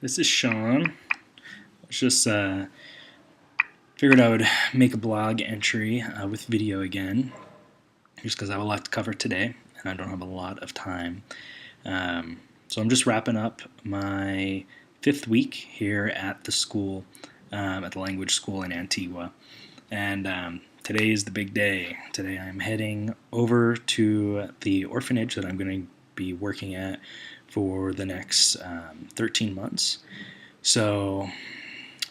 This is Sean. Just figured I would make a blog entry with video again, just because I have a lot to cover today and I don't have a lot of time. So I'm just wrapping up my 5th week here at the school, at the language school in Antigua. And today is the big day. Today I'm heading over to the orphanage that I'm going to be working at for the next 13 months. So,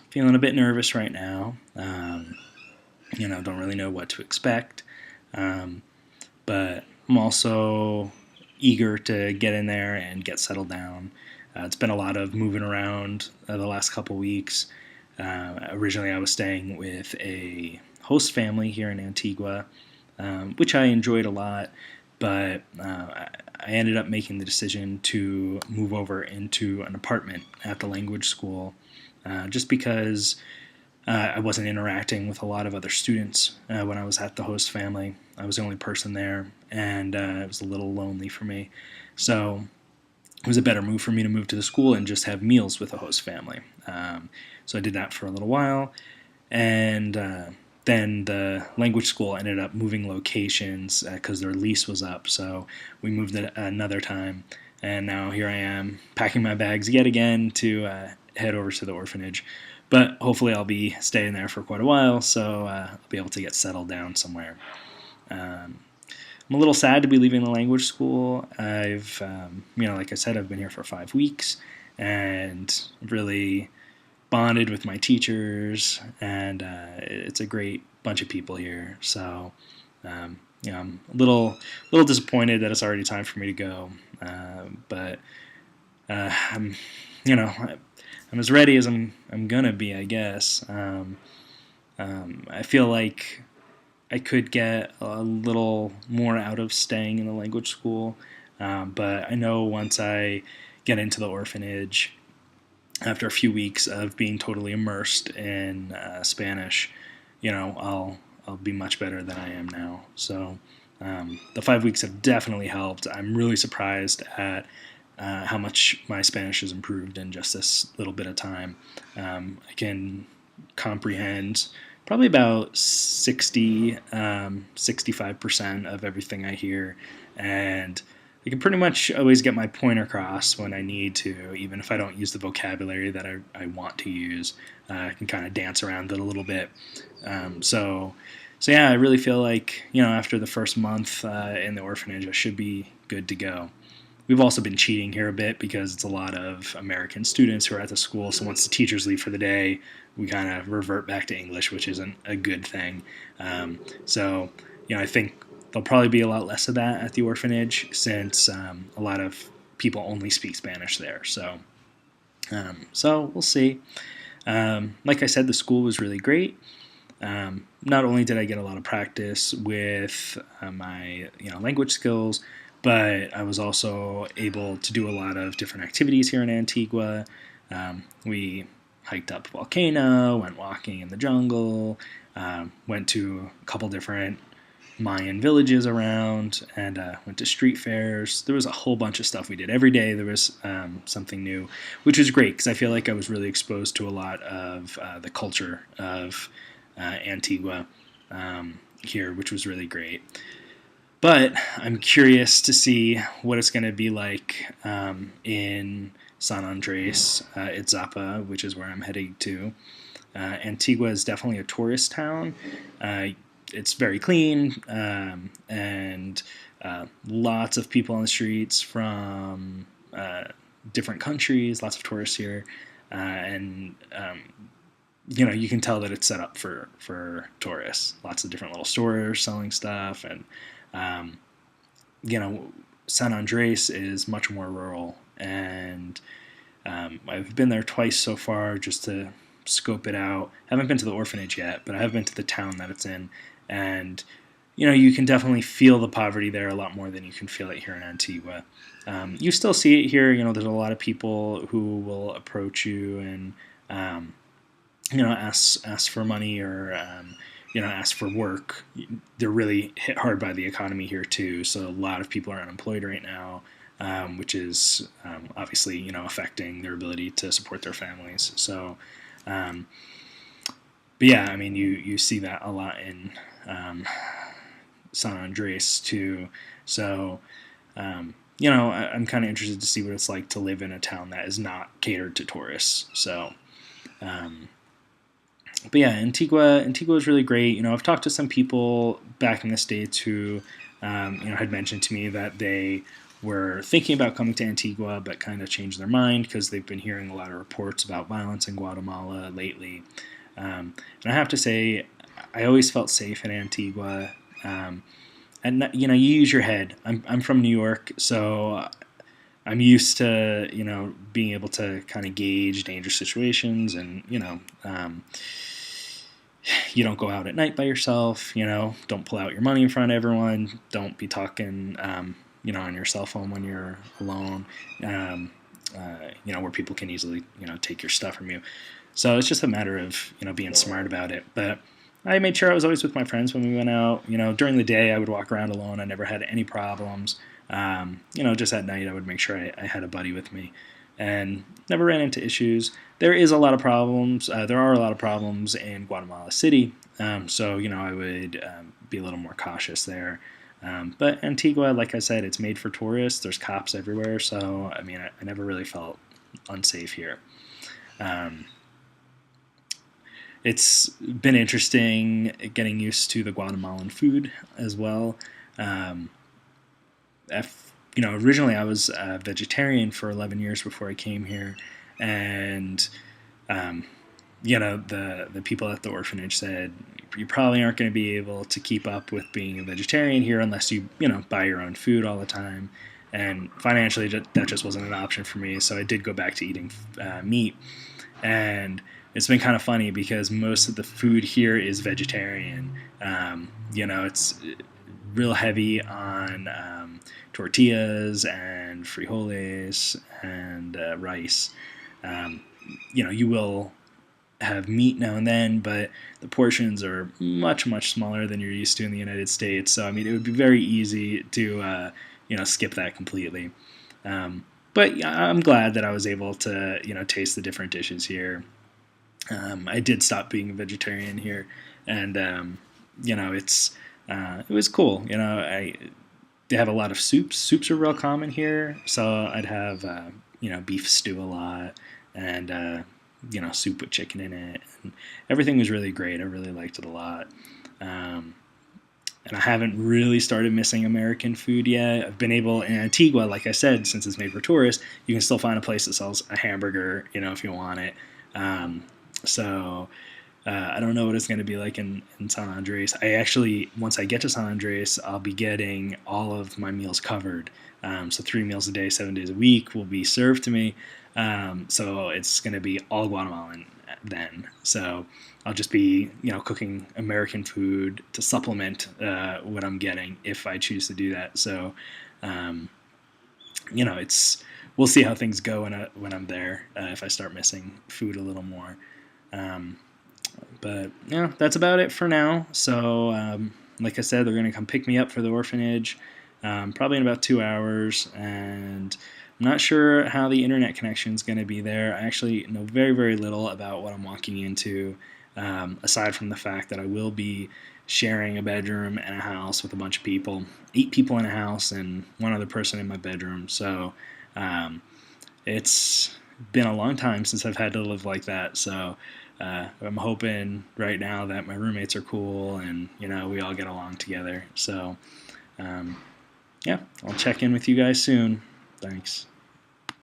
feeling a bit nervous right now. Don't really know what to expect. But I'm also eager to get in there and get settled down. It's been a lot of moving around the last couple weeks. Originally, I was staying with a host family here in Antigua, which I enjoyed a lot, but I ended up making the decision to move over into an apartment at the language school just because I wasn't interacting with a lot of other students when I was at the host family. I was the only person there, and it was a little lonely for me. So it was a better move for me to move to the school and just have meals with the host family. So I did that for a little while, and then the language school ended up moving locations because their lease was up. So we moved it another time, and now here I am packing my bags yet again to head over to the orphanage. But hopefully I'll be staying there for quite a while, so I'll be able to get settled down somewhere. I'm a little sad to be leaving the language school. Like I said, I've been here for 5 weeks and really bonded with my teachers, and it's a great bunch of people here. So, I'm a little disappointed that it's already time for me to go. But I'm, I'm as ready as I'm gonna be, I guess. I feel like I could get a little more out of staying in the language school, but I know once I get into the orphanage, after a few weeks of being totally immersed in Spanish, I'll be much better than I am now. So the 5 weeks have definitely helped. I'm really surprised at how much my Spanish has improved in just this little bit of time. I can comprehend probably about 65% of everything I hear, and I can pretty much always get my point across when I need to, even if I don't use the vocabulary that I want to use. I can kind of dance around it a little bit. So yeah, I really feel like, after the first month in the orphanage, I should be good to go. We've also been cheating here a bit because it's a lot of American students who are at the school. So once the teachers leave for the day, we kind of revert back to English, which isn't a good thing. I think there'll probably be a lot less of that at the orphanage since a lot of people only speak Spanish there. So we'll see. Like I said, the school was really great. Not only did I get a lot of practice with my language skills, but I was also able to do a lot of different activities here in Antigua. We hiked up a volcano, went walking in the jungle, went to a couple different Mayan villages around, and went to street fairs. There was a whole bunch of stuff we did. Every day there was something new, which was great because I feel like I was really exposed to a lot of the culture of Antigua here, which was really great. But I'm curious to see what it's going to be like in San Andres, Itzapa, which is where I'm heading to. Antigua is definitely a tourist town. It's very clean, and lots of people on the streets from different countries, lots of tourists here. You can tell that it's set up for tourists. Lots of different little stores selling stuff, and San Andres is much more rural, and I've been there twice so far just to scope it out. I haven't been to the orphanage yet, but I have been to the town that it's in, and you can definitely feel the poverty there a lot more than you can feel it here in Antigua. You still see it here. There's a lot of people who will approach you and ask for money or ask for work. They're really hit hard by the economy here too. So a lot of people are unemployed right now. which is obviously affecting their ability to support their families. So, but yeah, I mean you see that a lot in San Andres too. So I'm kind of interested to see what it's like to live in a town that is not catered to tourists. So, um, but yeah, Antigua is really great. I've talked to some people back in the States who, had mentioned to me that they were thinking about coming to Antigua, but kind of changed their mind because they've been hearing a lot of reports about violence in Guatemala lately. And I have to say, I always felt safe in Antigua. And you use your head. I'm from New York, so I'm used to being able to kind of gauge dangerous situations, and you don't go out at night by yourself. Don't pull out your money in front of everyone. Don't be talking on your cell phone when you're alone. Where people can easily take your stuff from you. So it's just a matter of being smart about it. But I made sure I was always with my friends when we went out. During the day I would walk around alone. I never had any problems. Just at night I would make sure I had a buddy with me, and never ran into issues. There is a lot of problems. There are a lot of problems in Guatemala City. So I would be a little more cautious there. But Antigua, like I said, it's made for tourists. There's cops everywhere. So I mean, I never really felt unsafe here. It's been interesting getting used to the Guatemalan food as well. Um, Originally I was a vegetarian for 11 years before I came here, and um, the people at the orphanage said you probably aren't going to be able to keep up with being a vegetarian here unless you buy your own food all the time. And financially, that just wasn't an option for me. So I did go back to eating meat, and it's been kind of funny because most of the food here is vegetarian. It's real heavy on tortillas and frijoles and rice. You will have meat now and then, but the portions are much, much smaller than you're used to in the United States. So, I mean, it would be very easy to, skip that completely. But I'm glad that I was able to, taste the different dishes here. I did stop being a vegetarian here, and it was cool. They have a lot of soups. Soups are real common here, so I'd have beef stew a lot, and soup with chicken in it. And everything was really great. I really liked it a lot. And I haven't really started missing American food yet. I've been able in Antigua, like I said, since it's made for tourists, you can still find a place that sells a hamburger, if you want it. So I don't know what it's going to be like in San Andres. I actually, once I get to San Andres, I'll be getting all of my meals covered. So 3 meals a day, 7 days a week will be served to me. So it's going to be all Guatemalan then. So I'll just be, cooking American food to supplement what I'm getting if I choose to do that. So, we'll see how things go when I'm there, if I start missing food a little more. But yeah, that's about it for now. So, like I said, they're going to come pick me up for the orphanage, probably in about 2 hours, and I'm not sure how the internet connection is going to be there. I actually know very, very little about what I'm walking into, aside from the fact that I will be sharing a bedroom and a house with a bunch of people, 8 people in a house and one other person in my bedroom. So it's been a long time since I've had to live like that. So I'm hoping right now that my roommates are cool and we all get along together. So yeah, I'll check in with you guys soon. Thanks.